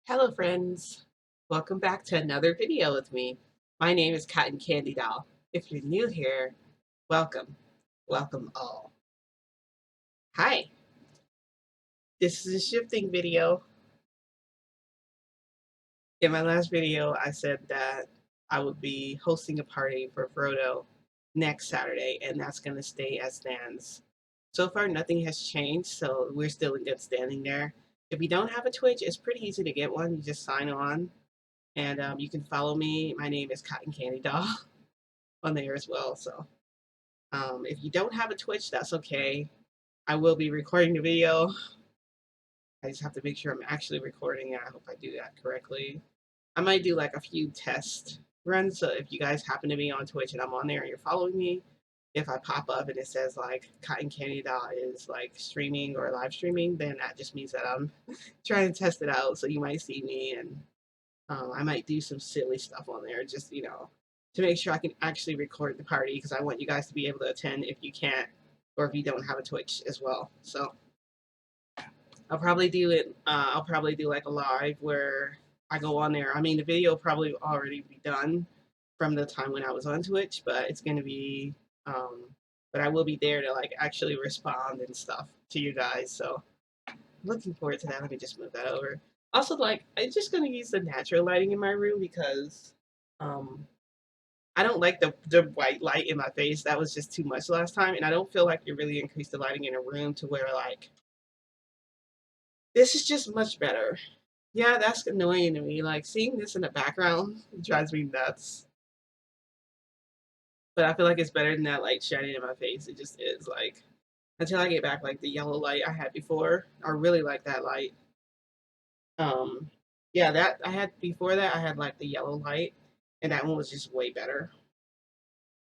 Hello friends, welcome back to another video with me. My name is Cotton Candy Doll. If you're new here, welcome, welcome all. Hi, this is a shifting video. In my last video, I said that I would be hosting a party for Frodo next Saturday, and that's going to stay as stands. So far, nothing has changed, so we're still in good standing there. If you don't have a Twitch, it's pretty easy to get one. You just sign on, and you can follow me. My name is Cotton Candy Doll on there as well. So if you don't have a Twitch, that's okay. I will be recording the video. I just have to make sure I'm actually recording it. I hope I do that correctly. I might do like a few test runs. So if you guys happen to be on Twitch and I'm on there and you're following me, if I pop up and it says like Cotton Candy Dot is like streaming or live streaming, then that just means that I'm trying to test it out. So you might see me and I might do some silly stuff on there, just to make sure I can actually record the party because I want you guys to be able to attend if you can't or if you don't have a Twitch as well. So I'll probably do it. I'll probably do like a live where I go on there. I mean, the video will probably already be done from the time when I was on Twitch, but it's gonna be. Um, but I will be there to like actually respond and stuff to you guys. So looking forward to that. Let me just move that over. Also, like, I'm just gonna use the natural lighting in my room because um, I don't like the white light in my face. That was just too much last time, and I don't feel like it really increased the lighting in a room to where like this is just much better. Yeah, that's annoying to me. Like seeing this in the background drives me nuts. But I feel like it's better than that light shining in my face. It just is like until I get back like the yellow light I had before. I really like that light. Um, yeah, that I had before that I had like the yellow light, and that one was just way better.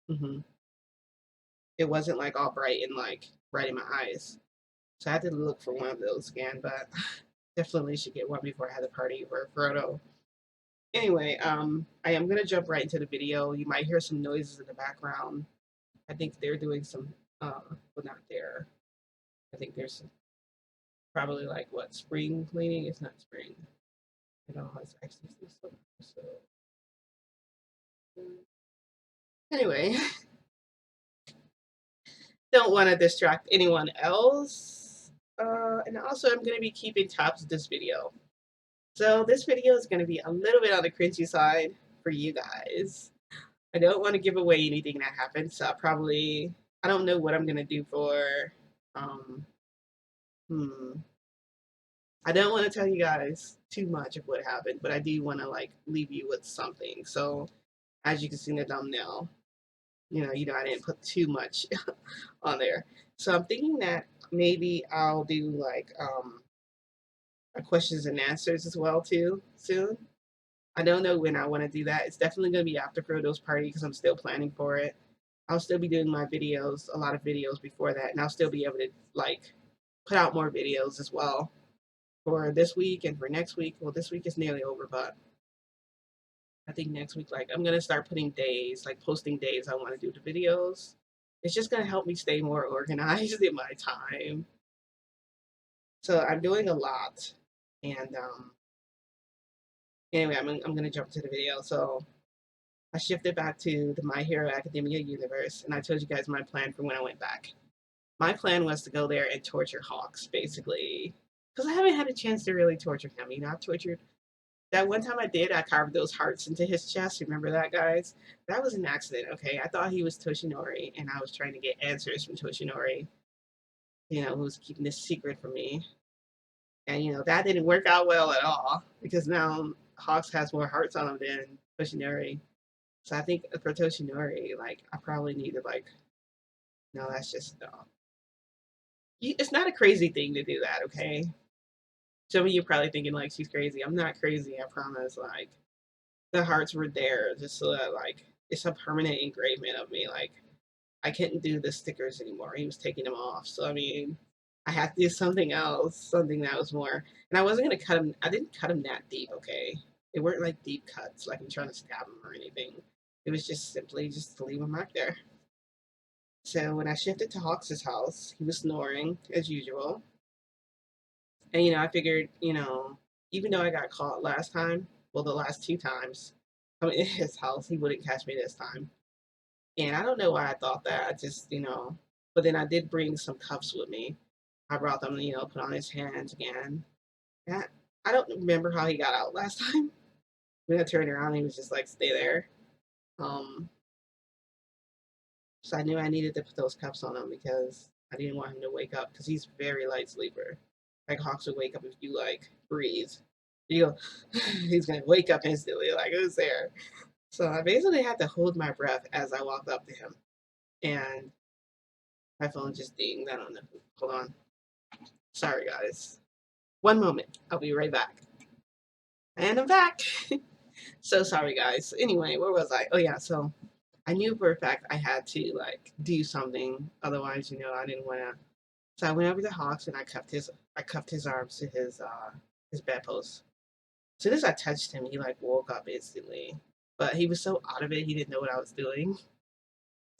hmm It wasn't like all bright and like right in my eyes. So I had to look for one of those again, but definitely should get one before I had the party for Frodo. Anyway, I am gonna jump right into the video. You might hear some noises in the background. I think they're doing some, well, not there. I think there's probably like what spring cleaning. It's not spring. You know, it's actually summer. So anyway, don't want to distract anyone else. And also, I'm going to be keeping tabs of this video. So this video is going to be a little bit on the cringy side for you guys. I don't want to give away anything that happens, so I don't know what I'm going to do for, um, hmm, I don't want to tell you guys too much of what happened, but I do want to like leave you with something. So as you can see in the thumbnail, I didn't put too much on there. So I'm thinking that maybe I'll do like a questions and answers as well too soon. I don't know when I want to do that. It's definitely going to be after Frodo's party because I'm still planning for it. I'll still be doing my videos, a lot of videos before that, and I'll still be able to like put out more videos as well for this week and for next week. Well, this week is nearly over, but I think next week, like I'm gonna start putting days, like posting days I want to do the videos. It's just gonna help me stay more organized in my time. So I'm doing a lot, and anyway, I'm gonna jump to the video. So I shifted back to the My Hero Academia universe, and I told you guys my plan for when I went back. My plan was to go there and torture Hawks, basically, because I haven't had a chance to really torture him. I've tortured that one time I did. I carved those hearts into his chest. Remember that, guys? That was an accident. Okay, I thought he was Toshinori, and I was trying to get answers from Toshinori. Who was keeping this secret from me, and that didn't work out well at all because now Hawks has more hearts on him than Toshinori. So I think for Toshinori, like I probably need to like no, that's just no. It's not a crazy thing to do that, okay? Some of you are probably thinking like she's crazy. I'm not crazy, I promise. Like the hearts were there just so that like it's a permanent engravement of me. Like I couldn't do the stickers anymore. He was taking them off. So I mean, I had to do something else, something that was more. And I wasn't gonna cut him. I didn't cut him that deep. Okay, it weren't like deep cuts, like I'm trying to stab him or anything. It was just simply just to leave a mark there. So when I shifted to Hawks's house, he was snoring as usual. And I figured, Even though I got caught last time, well, the last two times, coming in his house, he wouldn't catch me this time. And I don't know why I thought that. I just, but then I did bring some cuffs with me. I brought them, put on his hands again. And I don't remember how he got out last time. When I turned around, he was just like, stay there. Um, so I knew I needed to put those cuffs on him because I didn't want him to wake up because he's very light sleeper. Like Hawks would wake up if you like breathe. You go, he's gonna wake up instantly. Like who's there? So I basically had to hold my breath as I walked up to him, and my phone just dinged. I don't know. Hold on. Sorry, guys. One moment. I'll be right back. And I'm back. So sorry, guys. Anyway, where was I? Oh yeah. So I knew for a fact I had to like do something. Otherwise, I didn't want to. So I went over to Hawks and I cuffed his arms to his bedpost. As soon as I touched him, he like woke up instantly. But he was so out of it, he didn't know what I was doing.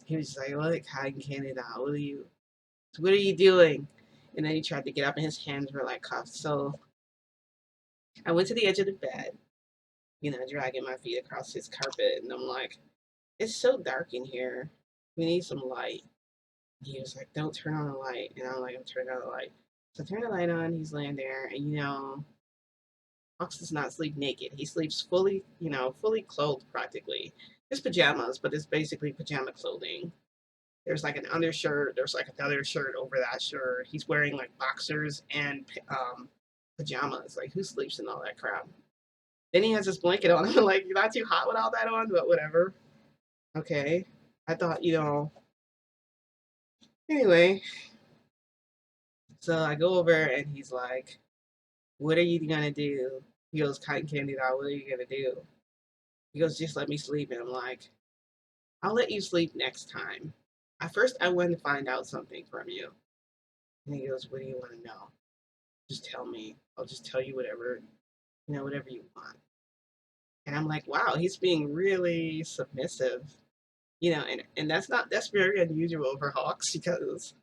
He was just like, "Look, hiding Canada, what are you doing?" And then he tried to get up, and his hands were like cuffed. So I went to the edge of the bed, dragging my feet across his carpet, and I'm like, "It's so dark in here. We need some light." He was like, "Don't turn on the light," and I'm like, "I'm turning on the light." So I turn the light on. He's laying there, and Fox does not sleep naked. He sleeps fully, fully clothed practically. There's pajamas, but it's basically pajama clothing. There's like an undershirt. There's like another shirt over that shirt. He's wearing like boxers and pajamas. Like who sleeps in all that crap? Then he has this blanket on. I'm like, you're not too hot with all that on, but whatever. Okay. I thought, Anyway, so I go over and he's like, "What are you gonna do?" He goes, "Cotton candy doll, what are you gonna do?" He goes, "Just let me sleep." And I'm like, "I'll let you sleep next time. At first, I wanted to find out something from you." And he goes, "What do you want to know? Just tell me. I'll just tell you whatever, whatever you want." And I'm like, wow, he's being really submissive, and that's very unusual for Hawks because,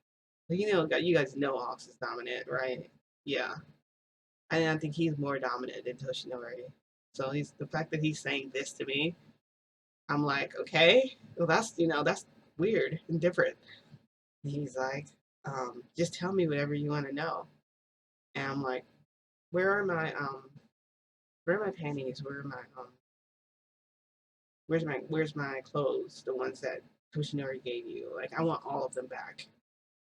you guys know Hawks is dominant, right? Yeah. And I think he's more dominant than Toshinori. So the fact that he's saying this to me, I'm like, okay, well, that's weird and different. He's like, just tell me whatever you want to know. And I'm like, where are my where are my panties? Where's my clothes? The ones that Kushinori gave you. Like I want all of them back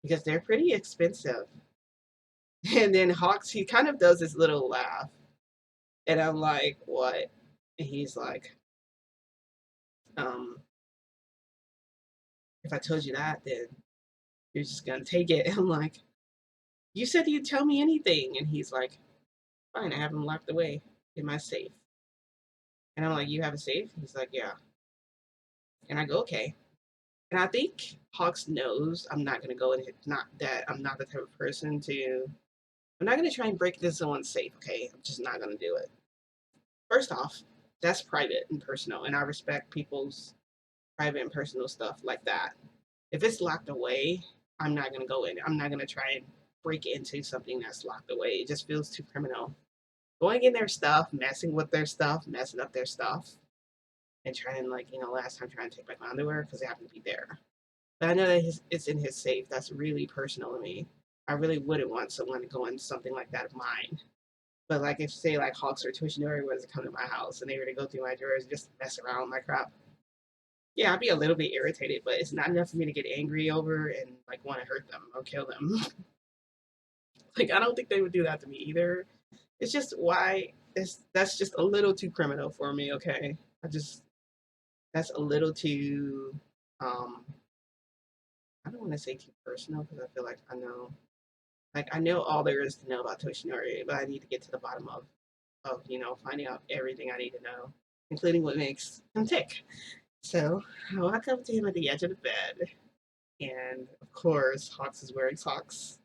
because they're pretty expensive. And then Hawks, he kind of does this little laugh, and I'm like, what? And he's like, um, if I told you that, then you're just gonna take it. And I'm like, you said you'd tell me anything. And he's like, fine, I have them locked away in my safe. And I'm like, you have a safe? He's like, yeah. And I go, okay. And I think Hawks knows I'm not gonna go in it. Not that I'm not the type of person to. I'm not gonna try and break into someone's safe. Okay, I'm just not gonna do it. First off, that's private and personal, and I respect people's private and personal stuff like that. If it's locked away, I'm not gonna go in. I'm not gonna try and break into something that's locked away. It just feels too criminal. Going in their stuff, messing with their stuff, messing up their stuff, and trying like last time trying to take my underwear because they happen to be there. But I know that it's in his safe. That's really personal to me. I really wouldn't want someone to go into something like that of mine. But like if say like Hawks or Tuitionary was to come to my house and they were to go through my drawers and just mess around with my crap, yeah, I'd be a little bit irritated, but it's not enough for me to get angry over and like want to hurt them or kill them. Like I don't think they would do that to me either. It's just why that's just a little too criminal for me. Okay, I just that's a little too. Um, I don't want to say too personal because I feel like I know all there is to know about Toshinori, but I need to get to the bottom of finding out everything I need to know, including what makes him tick. So I walk up to him at the edge of the bed, and of course, Hawks is wearing socks.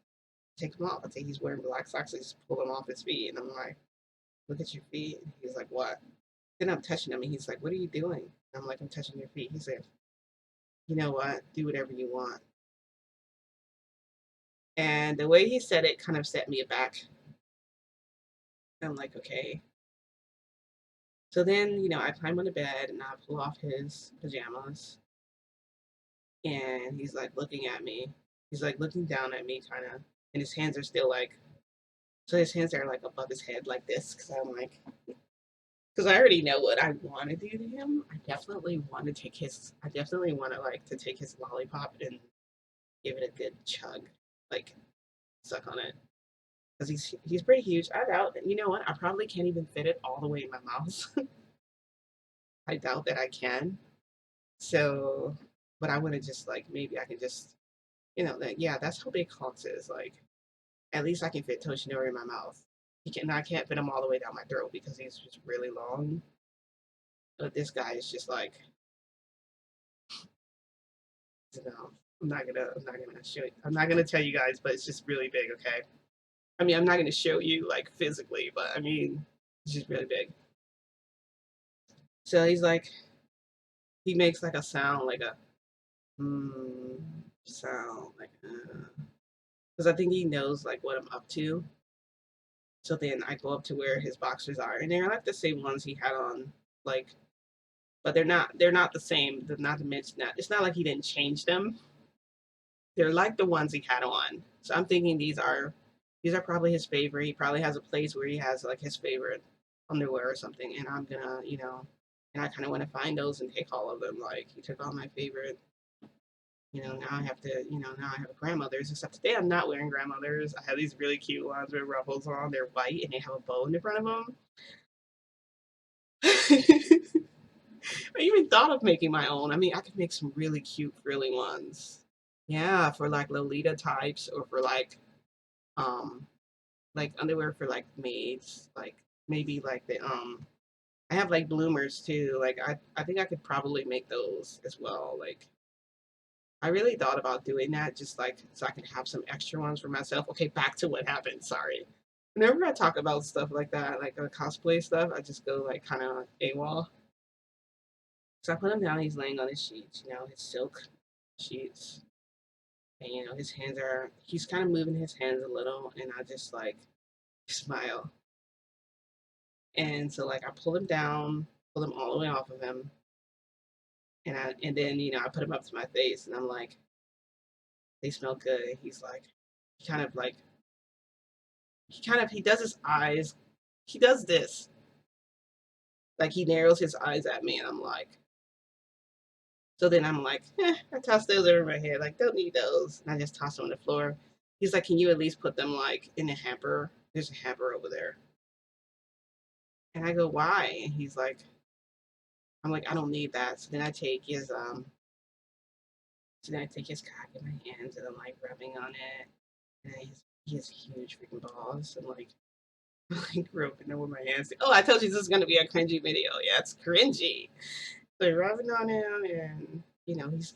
Take them off. I think he's wearing black socks. I just pull them off his feet, and I'm like, "Look at your feet." And he's like, "What?" Then I'm touching him, and he's like, "What are you doing?" And I'm like, "I'm touching your feet." He said, "You know what? Do whatever you want." And the way he said it kind of set me aback. I'm like, okay. So then, I climb on the bed and I pull off his pajamas, and he's like looking at me. He's like looking down at me, kind of, and his hands are still like, so his hands are like above his head like this, because I'm like, because I already know what I want to do to him. I definitely want to like to take his lollipop and give it a good chug, like suck on it. Because he's pretty huge. I doubt, you know what? I probably can't even fit it all the way in my mouth. I doubt that I can. So, but I want to just like maybe I can just, that yeah, that's how big Hawks is. Like at least I can fit Toshinori in my mouth. I can't fit him all the way down my throat because he's just really long. But this guy is just like, I'm not gonna tell you guys, but it's just really big. Okay. I mean, I'm not gonna show you like physically, but I mean, it's just really big. So he's like, he makes like a sound, like a sound, like because I think he knows like what I'm up to. So then I go up to where his boxers are, and they're like the same ones he had on, like, but they're not the same. They're not the mention that it's not like he didn't change them. They're like the ones he had on. So I'm thinking these are probably his favorite. He probably has a place where he has like his favorite underwear or something, and I'm gonna, and I kind of want to find those and take all of them. Like he took all my favorite. Now I have to, now I have grandmothers. Except today I'm not wearing grandmothers. I have these really cute ones with ruffles on. They're white and they have a bow in the front of them. I even thought of making my own. I mean, I could make some really cute frilly ones. Yeah, for like Lolita types, or for um like underwear for like maids, like maybe like the I have like bloomers too. Like I think I could probably make those as well. Like I really thought about doing that just like so I can have some extra ones for myself. Okay, back to what happened. Sorry. Whenever I talk about stuff like that, like cosplay stuff, I just go like kind of AWOL. So I put him down. He's laying on his sheets, his silk sheets, and his hands are. He's kind of moving his hands a little, and I just like smile. And so like I pull him down, pull him all the way off of him, and then I put him up to my face, and I'm like, they smell good. And he's like, he kind of like he does his eyes, he does this, like he narrows his eyes at me, and I'm like, so then I'm like, I toss those over my head, like don't need those, and I just toss them on the floor. He's like, can you at least put them like in a hamper? There's a hamper over there, and I go, why? And he's like, I'm like, I don't need that. So then I take his cock in my hands and I'm like rubbing on it. And he has huge freaking balls. And like, like rubbing them with my hands. Oh, I told you this is going to be a cringy video. Yeah, it's cringy. So rubbing on him, and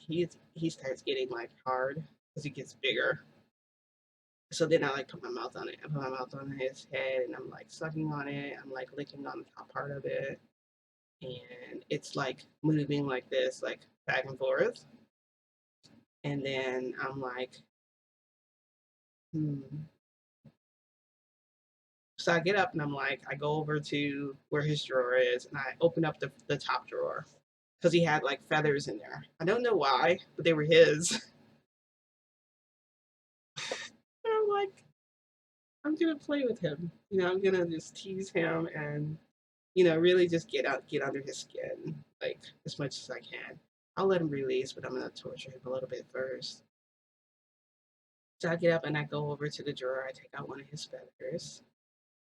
he starts getting like hard as he gets bigger. So then I like put my mouth on it. I put my mouth on his head and I'm like sucking on it. I'm like licking on the top part of it. And it's like moving like this, like back and forth. And then I'm like, hmm. So I get up and I'm like, I go over to where his drawer is and I open up the top drawer because he had like feathers in there. I don't know why, but they were his. And I'm like, I'm gonna play with him. I'm gonna just tease him and really just get under his skin like as much as I can. I'll let him release, but I'm gonna torture him a little bit first. So I get up and I go over to the drawer. I take out one of his feathers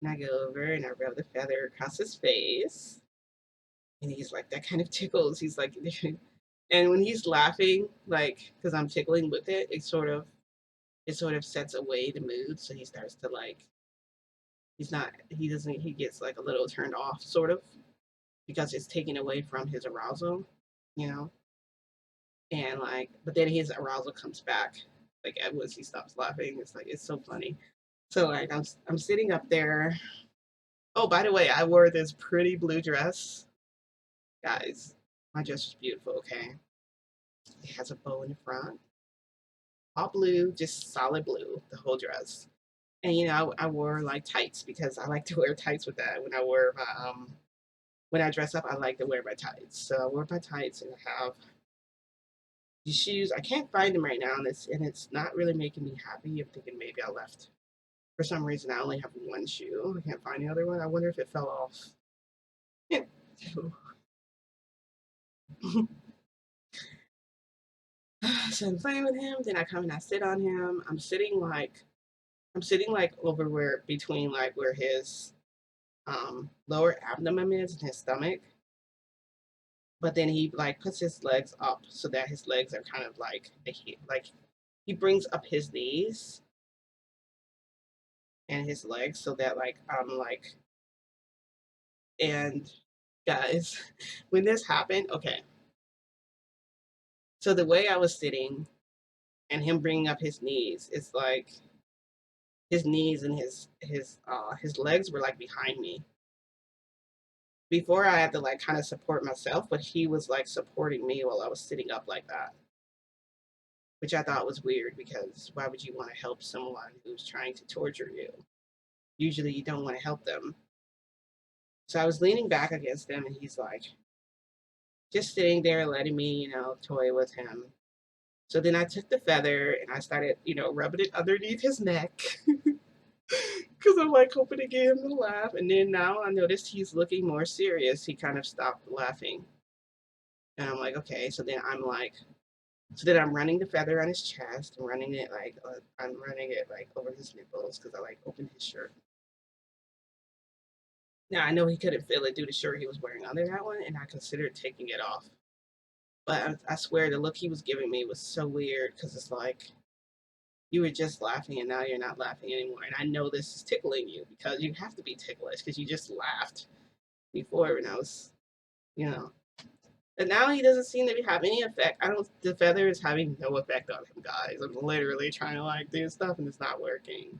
and I go over and I rub the feather across his face. And he's like, that kind of tickles. He's like, and when he's laughing, like, because I'm tickling with it, it sort of sets away the mood. So he starts to like, he gets like a little turned off, sort of, because it's taken away from his arousal, you know? And like, but then his arousal comes back, like, once he stops laughing. It's like, it's so funny. So like, I'm sitting up there. Oh, by the way, I wore this pretty blue dress. Guys, my dress was beautiful, okay? It has a bow in the front, all blue, just solid blue, the whole dress. And I wore like tights because I like to wear tights with that. When I wear my when I dress up, I like to wear my tights. So I wore my tights and I have these shoes. I can't find them right now, and it's not really making me happy. I'm thinking maybe I left. For some reason, I only have one shoe. I can't find the other one. I wonder if it fell off. Yeah. So I'm playing with him. Then I come and I sit on him. I'm sitting like over where between like where his lower abdomen is and his stomach. But then he like puts his legs up so that his legs are kind of like he brings up his knees and his legs so that like I'm like and guys, when this happened, okay. So the way I was sitting and him bringing up his knees, it's like his knees and his legs were like behind me. Before I had to like kind of support myself, but he was like supporting me while I was sitting up like that, which I thought was weird because why would you want to help someone who's trying to torture you? Usually you don't want to help them. So I was leaning back against him and he's like just sitting there letting me, toy with him. So then I took the feather and I started, rubbing it underneath his neck because I'm like hoping to get him to laugh. And then now I noticed he's looking more serious. He kind of stopped laughing. And I'm like, okay. So then I'm running the feather on his chest and I'm running it like over his nipples because I like opened his shirt. Now I know he couldn't feel it due to the shirt he was wearing under that one, and I considered taking it off. But I swear the look he was giving me was so weird because it's like you were just laughing and now you're not laughing anymore. And I know this is tickling you because you have to be ticklish because you just laughed before and I was, you know. And now he doesn't seem to have any effect. I don't. The feather is having no effect on him, guys. I'm literally trying to like do stuff and it's not working.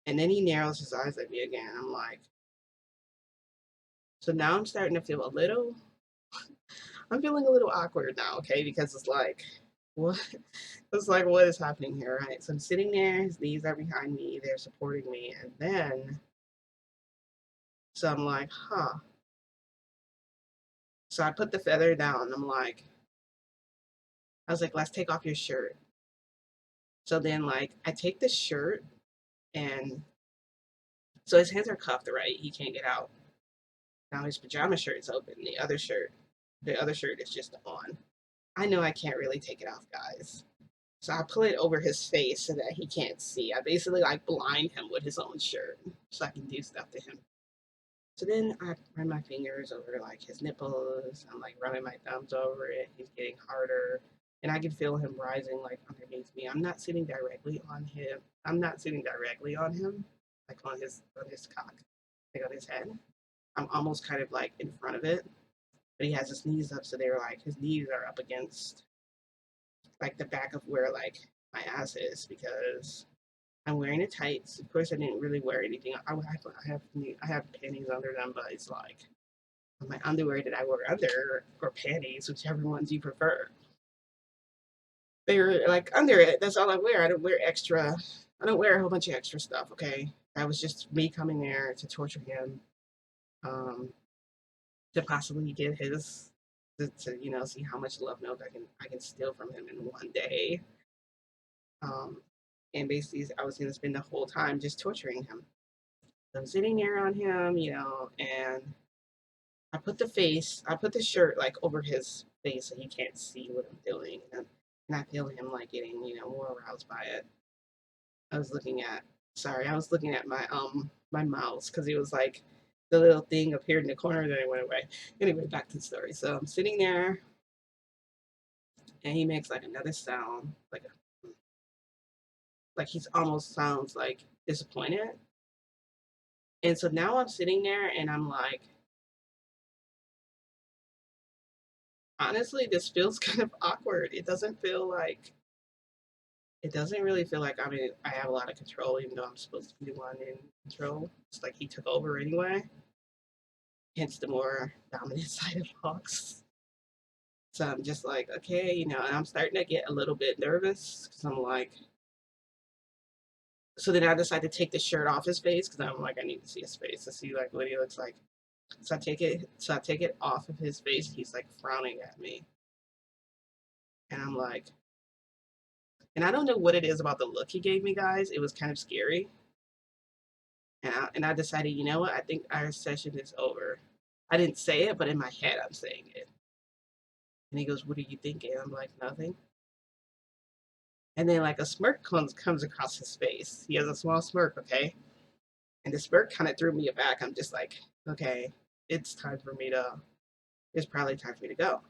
And then he narrows his eyes at me again. I'm like, so now I'm starting to feel a little. I'm feeling a little awkward now, okay? Because it's like, what? It's like, what is happening here, right? So I'm sitting there. His knees are behind me. They're supporting me, and then so I'm like, huh. So I put the feather down. I was like, let's take off your shirt. So then, like, I take the shirt, and so his hands are cuffed, right? He can't get out. Now his pajama shirt is open. The other shirt is just on. I know I can't really take it off, guys. So I put it over his face so that he can't see. I basically like blind him with his own shirt so I can do stuff to him. So then I run my fingers over like his nipples. I'm like running my thumbs over it. He's getting harder. And I can feel him rising like underneath me. I'm not sitting directly on him. I'm not sitting directly on him, like on his cock, like on his head. I'm almost kind of like in front of it. But he has his knees up, so they're like his knees are up against like the back of where like my ass is because I'm wearing the tights. Of course, I didn't really wear anything. I have panties under them, but it's like my underwear that I wear under or panties, whichever ones you prefer. They're like under it. That's all I wear. I don't wear extra. I don't wear a whole bunch of extra stuff. Okay, that was just me coming there to torture him, um, to possibly get his to see how much love milk I can steal from him in one day. Um, and basically, I was gonna spend the whole time just torturing him. So I'm sitting there on him, and I put the shirt like over his face so he can't see what I'm doing, and I feel him like getting, more aroused by it. I was looking at, sorry, I was looking at my mouse because it was like the little thing appeared in the corner, then it went away. Anyway, back to the story. So I'm sitting there, and he makes like another sound, like he's almost sounds like disappointed. And so now I'm sitting there, and I'm like, honestly, this feels kind of awkward. It doesn't really feel like I have a lot of control, even though I'm supposed to be the one in control. It's like he took over anyway, hence the more dominant side of Hawks. So I'm just like, okay, and I'm starting to get a little bit nervous because I'm like, So then I decided to take the shirt off his face because I'm like, I need to see his face to see like what he looks like. So I take it off of his face. He's like frowning at me, and I'm like, and I don't know what it is about the look he gave me, guys. It was kind of scary, and I decided, you know what? I think our session is over. I didn't say it, but in my head, I'm saying it. And he goes, "What are you thinking?" I'm like, "Nothing." And then like a smirk comes across his face. He has a small smirk, okay? And the smirk kind of threw me aback. I'm just like, okay, it's time for me to. It's probably time for me to go.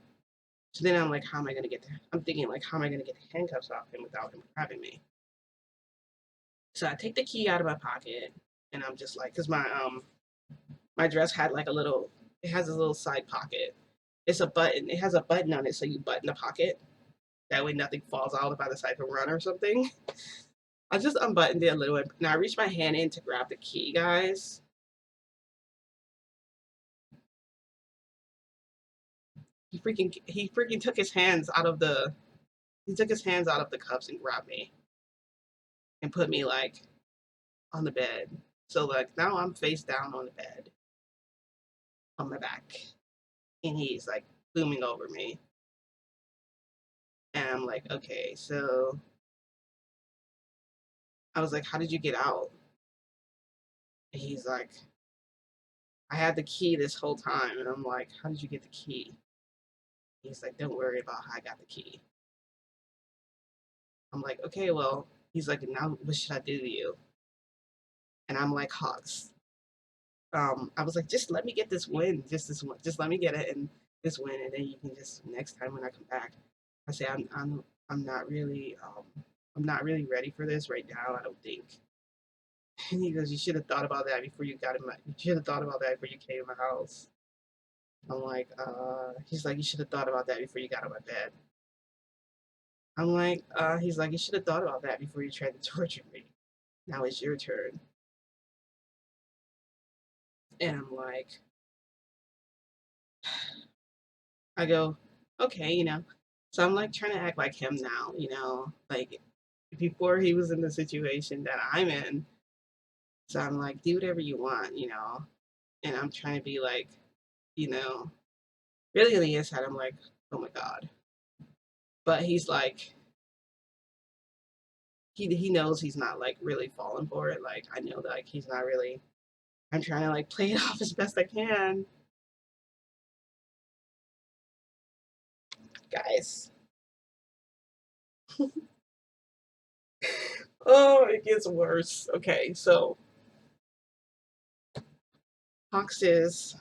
So then I'm like, how am I gonna get there? I'm thinking like, how am I gonna get the handcuffs off him without him grabbing me? So I take the key out of my pocket, and I'm just like, cause my dress had like a little, it has a little side pocket. It's a button. It has a button on it, so you button the pocket. That way nothing falls out if I decide to run or something. I just unbuttoned it a little bit. Now I reached my hand in to grab the key, guys. He freaking took his hands out of the he took his hands out of the cuffs and grabbed me and put me like on the bed. So like now I'm face down on the bed on my back, and he's like looming over me, and I'm like, okay, so I was like, how did you get out? And he's like, I had the key this whole time, and I'm like, how did you get the key? He's like, don't worry about how I got the key. I'm like, okay, well, he's like, now what should I do to you? And I'm like, Hawks. I was like, just let me get this win, just this one, just let me get it and this win, and then you can just next time when I come back, I say I'm not really I'm not really ready for this right now. I don't think. And he goes, you should have thought about that before you got in my. You should have thought about that before you came to my house. I'm like, he's like, you should have thought about that before you got on my bed. I'm like, he's like, you should have thought about that before you tried to torture me. Now it's your turn. And I'm like, I go, okay, you know. So I'm like trying to act like him now, you know, like before he was in the situation that I'm in. So I'm like, do whatever you want, you know. And I'm trying to be like, you know, really on the inside, I'm like, oh my God. But he's like, he knows he's not like really falling for it. Like I know that like he's not really. I'm trying to like play it off as best I can, guys. Oh, it gets worse. Okay, so Hawks is,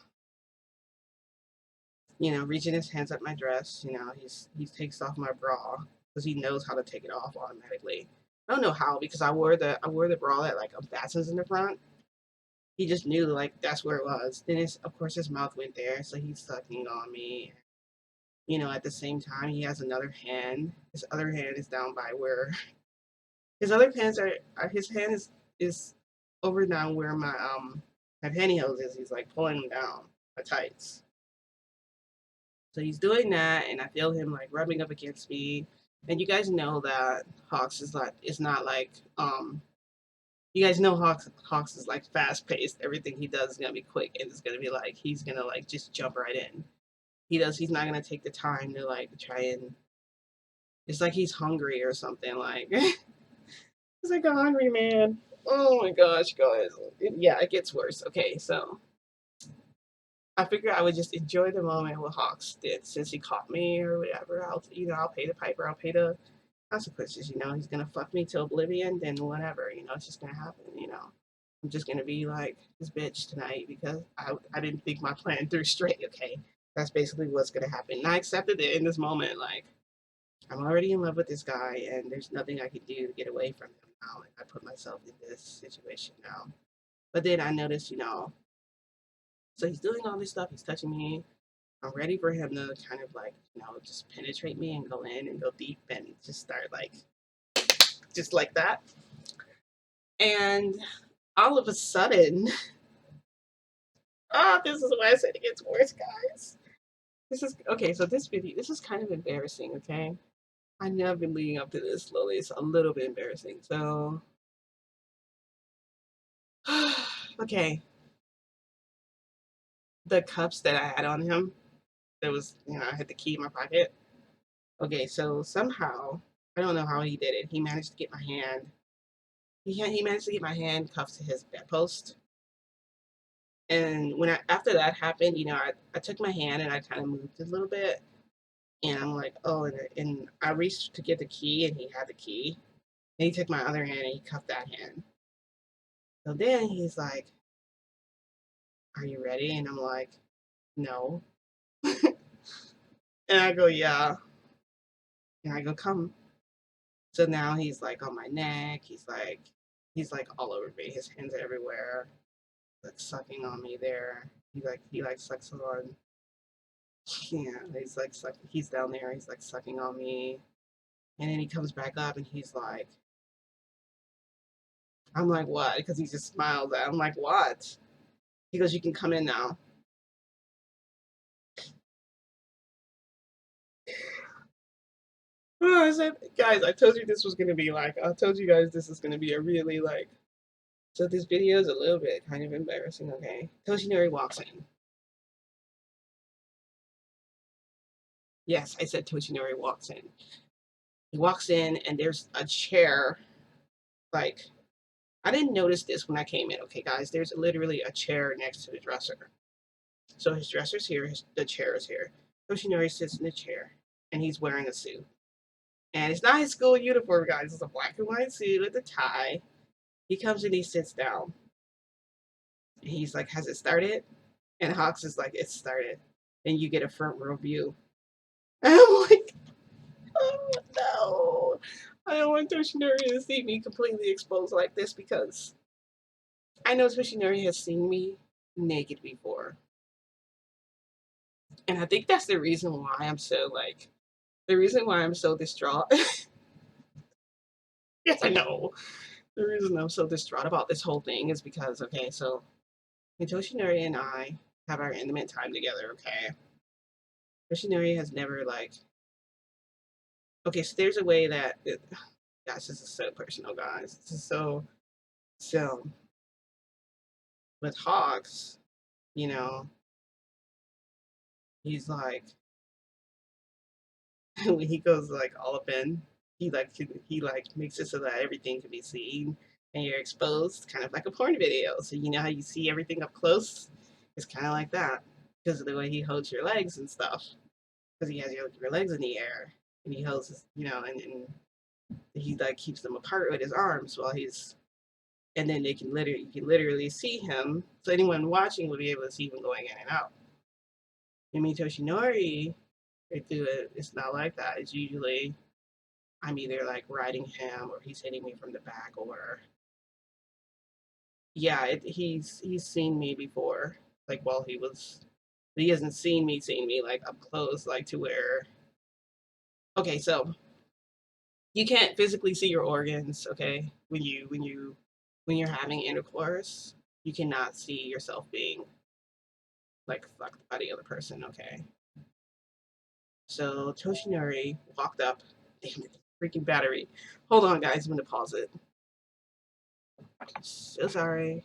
you know, reaching his hands up my dress. You know, he takes off my bra because he knows how to take it off automatically. I don't know how because I wore the bra that like fastens in the front. He just knew like that's where it was. Then his of course his mouth went there, so he's sucking on me. You know, at the same time he has another hand. His other hand is down by where his other pants his hand is over down where my pantyhose is. He's like pulling them down my tights. So he's doing that, and I feel him like rubbing up against me. And you guys know that Hawks is not like you guys know Hawks is like fast paced. Everything he does is gonna be quick, and it's gonna be like he's gonna like just jump right in. He's not gonna take the time to like try and. It's like he's hungry or something. Like he's like a hungry man. Oh my gosh, guys. Yeah, it gets worse. Okay, so I figured I would just enjoy the moment with Hawks did since he caught me or whatever. I'll pay the piper. I'll pay the consequences. You know, he's gonna fuck me to oblivion. Then whatever. You know, it's just gonna happen. You know, I'm just gonna be like this bitch tonight because I didn't think my plan through straight. Okay, that's basically what's gonna happen. And I accepted it in this moment. Like I'm already in love with this guy, and there's nothing I can do to get away from him now. Like I put myself in this situation now. But then I noticed, you know, so he's doing all this stuff. He's touching me. I'm ready for him to kind of like, you know, just penetrate me and go in and go deep and just start like, just like that. And all of a sudden, this is why I said it gets worse, guys. This is okay. So this is kind of embarrassing. Okay, I know I've been leading up to this slowly. It's a little bit embarrassing. So Okay, the cups that I had on him, there was, I had the key in my pocket. Okay, so somehow, I don't know how he did it. He managed to get my hand. He managed to get my hand cuffed to his bedpost. And after that happened, I took my hand and I kind of moved it a little bit, and I'm like, oh, and I reached to get the key, and he had the key. And he took my other hand and he cuffed that hand. So then he's like, "Are you ready?" And I'm like, "No." And I go, "Yeah." And I go, "Come." So now he's like on my neck. He's like all over me. His hands are everywhere, like sucking on me there. He like sucks on. Yeah, he's like sucking. He's down there. He's like sucking on me, and then he comes back up and he's like, I'm like, "What?" Because he just smiles. I'm like, "What?" He goes, "You can come in now." Oh, I said, "Guys, I told you this was gonna be like. I told you guys this is gonna be a really like." So this video is a little bit kind of embarrassing. Okay, Toshinori walks in. Yes, I said Toshinori walks in. He walks in, and there's a chair. Like, I didn't notice this when I came in. Okay, guys, there's literally a chair next to the dresser. So his dresser's here. The chair is here. Toshinori sits in the chair, and he's wearing a suit. And it's not his school uniform, guys. It's a black and white suit with a tie. He comes in, he sits down. And he's like, "Has it started?" And Hawks is like, "It's started." And you get a front row view. And I'm like, "Oh no. I don't want Toshinori to see me completely exposed like this because I know Toshinori has seen me naked before." And I think that's the reason why I'm so distraught. Yes, I know. The reason I'm so distraught about this whole thing is because, okay, so Toshinori and I have our intimate time together, okay? Toshinori has never, like, okay, so there's a way that, gosh, this is so personal, guys. This is so, with Hawks, you know, he's like, when he goes, like, all up in, he makes it so that everything can be seen and you're exposed, kind of like a porn video. So, you know how you see everything up close? It's kind of like that because of the way he holds your legs and stuff. Because he has your legs in the air and he holds his, and he like keeps them apart with his arms while he's, and then you can literally see him. So anyone watching will be able to see him going in and out. Yumi Toshinori, they do it. It's not like that. It's usually I'm either like riding him or he's hitting me from the back, or yeah, he's seen me before, like while he was. But he hasn't seen me like up close, like to where. Okay, so you can't physically see your organs, okay, when you're having intercourse. You cannot see yourself being like fucked by the other person, okay? So Toshinori walked up. Damn it, freaking battery. Hold on, guys, I'm gonna pause it. So sorry.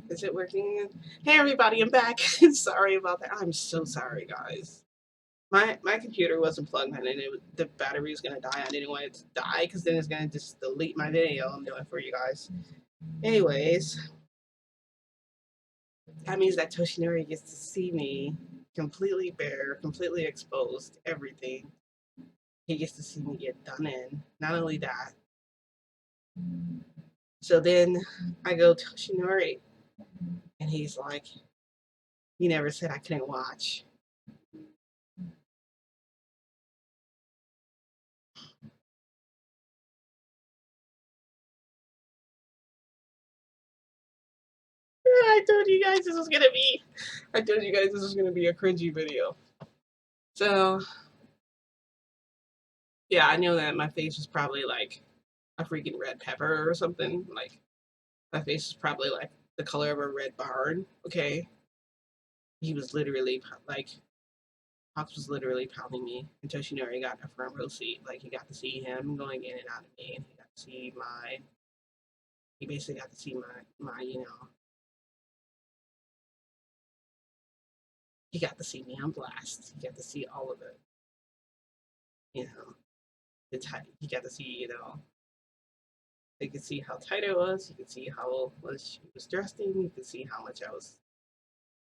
Is it working? Hey everybody, I'm back. Sorry about that. I'm so sorry, guys. My computer wasn't plugged in, and the battery was gonna die. I didn't want it to die because then it's gonna just delete my video I'm doing for you guys. Anyways, that means that Toshinori gets to see me completely bare, completely exposed, everything. He gets to see me get done in. Not only that, so then I go, "Toshinori," and he's like, "You never said I couldn't watch." I told you guys this was gonna be a cringy video. So yeah, I know that my face was probably like a freaking red pepper or something. Like my face was probably like the color of a red barn. Okay, he was literally like Hawks was literally pounding me and Toshinori got a front row seat. Like he got to see him going in and out of me, and he got to see my He basically got to see my he got to see me on blast. He got to see all of it. You know, the tight. He got to see, they could see how tight I was. You could see how much she was thrusting. You could see how much I was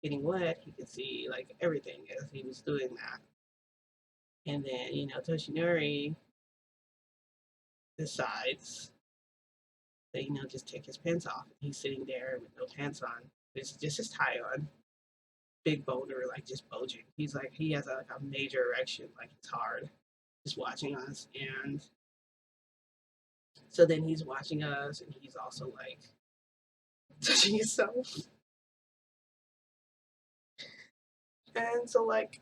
getting wet. He could see like everything as he was doing that. And then, Toshinori decides that, just take his pants off. He's sitting there with no pants on. It's just his tie on. Big boulder, like just bulging. He's like, he has like a major erection, like it's hard. Just watching us. And so then he's watching us and he's also like touching himself. And so, like,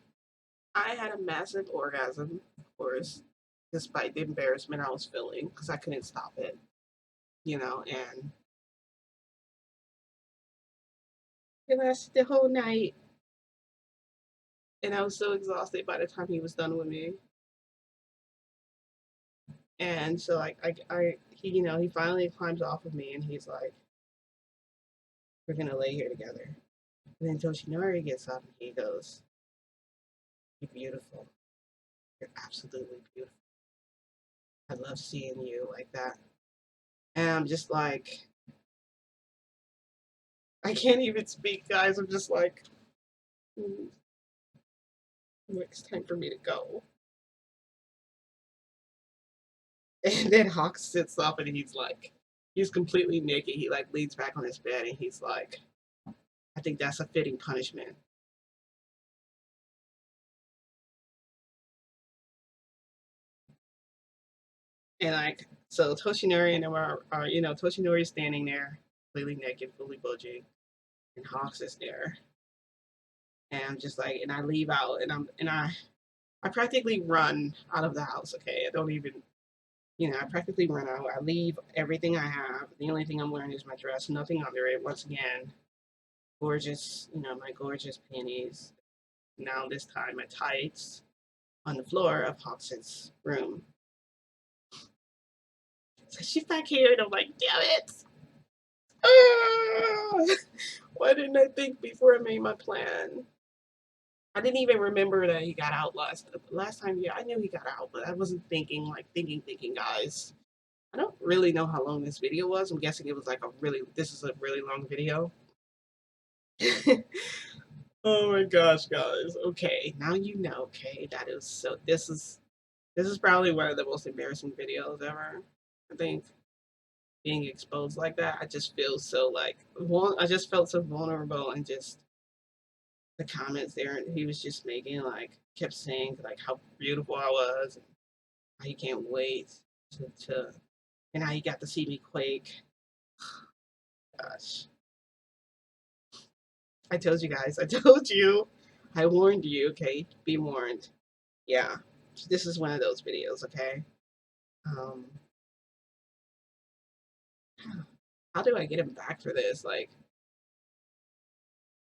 I had a massive orgasm, of course, despite the embarrassment I was feeling because I couldn't stop it, and it lasted the whole night. And I was so exhausted by the time he was done with me. And so, like, he, he finally climbs off of me and he's like, we're going to lay here together. And then Toshinori gets up and he goes, you're beautiful. You're absolutely beautiful. I love seeing you like that. And I'm just like, I can't even speak, guys. I'm just like, it's time for me to go. And then Hawk sits up and he's completely naked. He like leans back on his bed and he's like, I think that's a fitting punishment. And like, so Toshinori and Toshinori is standing there, completely naked, fully bulging, and Hawks is there. And I'm just like, and I leave out and I practically run out of the house, okay? I don't even, I practically run out. I leave everything I have. The only thing I'm wearing is my dress, nothing under it. Once again, gorgeous, my gorgeous panties. Now this time my tights on the floor of Hawks's room. So she's back here, and I'm like, damn it! Ah! Why didn't I think before I made my plan? I didn't even remember that he got out last time. Yeah, I knew he got out, but I wasn't thinking, like, thinking, guys. I don't really know how long this video was. I'm guessing it was like this is a really long video. Oh my gosh, guys. Okay, now you know, okay, this is probably one of the most embarrassing videos ever. I think being exposed like that, I just feel so like, I just felt so vulnerable and just the comments there and he was just making like, kept saying like how beautiful I was and how he can't wait to and how he got to see me quake. Gosh. I told you guys. I told you. I warned you, okay? Be warned. Yeah. This is one of those videos, okay? Um, how do I get him back for this? Like,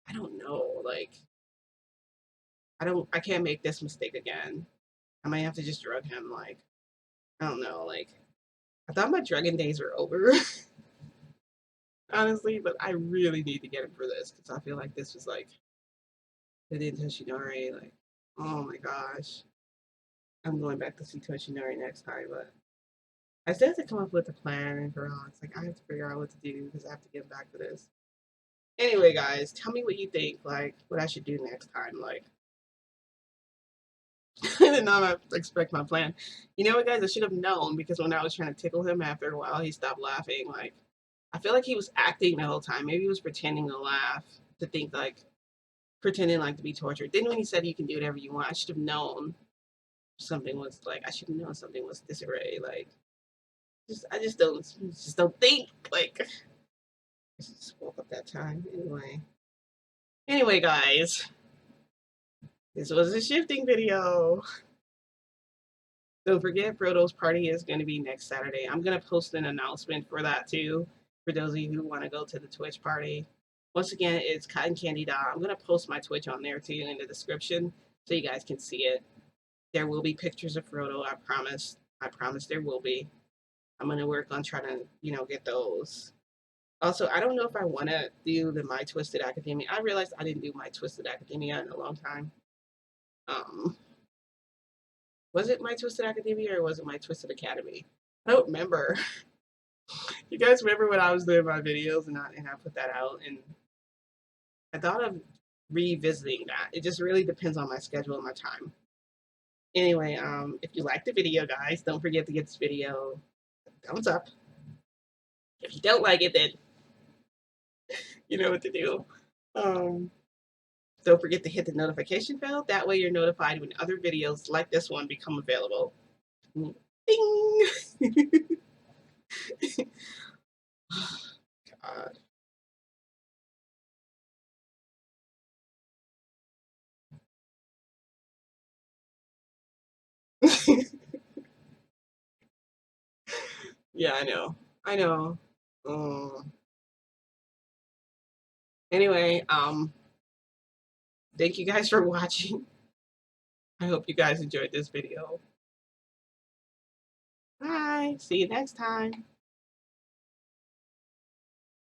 I don't know. Like, I can't make this mistake again. I might have to just drug him. Like, I don't know. Like, I thought my drugging days were over, honestly, but I really need to get him for this because I feel like this was like the Toshinori. Like, oh my gosh. I'm going back to see Toshinori next time, but I still have to come up with a plan and for it's like I have to figure out what to do because I have to get back to this. Anyway, guys, tell me what you think, like what I should do next time. Like I did not expect my plan. You know what, guys, I should have known because when I was trying to tickle him after a while, he stopped laughing. Like I feel like he was acting the whole time. Maybe he was pretending to laugh to think like pretending like to be tortured. Then when he said you can do whatever you want, I should have known something was like I should have known something was disarray. Like I just don't think like I just woke up that time. Anyway, guys, this was a shifting video. Don't forget, Frodo's party is going to be next Saturday. I'm going to post an announcement for that too, for those of you who want to go to the Twitch party. Once again, it's Cotton Candy Dot. I'm going to post my Twitch on there too in the description so you guys can see it. There will be pictures of Frodo. I promise. I promise there will be. I'm going to work on trying to, get those. Also, I don't know if I want to do the My Twisted Academia. I realized I didn't do My Twisted Academia in a long time. Um, was it My Twisted Academia or was it My Twisted Academy? I don't remember. You guys remember when I was doing my videos and I put that out, and I thought of revisiting that. It just really depends on my schedule and my time. Anyway, if you like the video, guys, don't forget to give this video a thumbs up. If you don't like it, then you know what to do. Um, don't forget to hit the notification bell. That way you're notified when other videos like this one become available. Ding! God. Yeah, I know. I know. Um, anyway, thank you guys for watching. I hope you guys enjoyed this video. Bye. See you next time.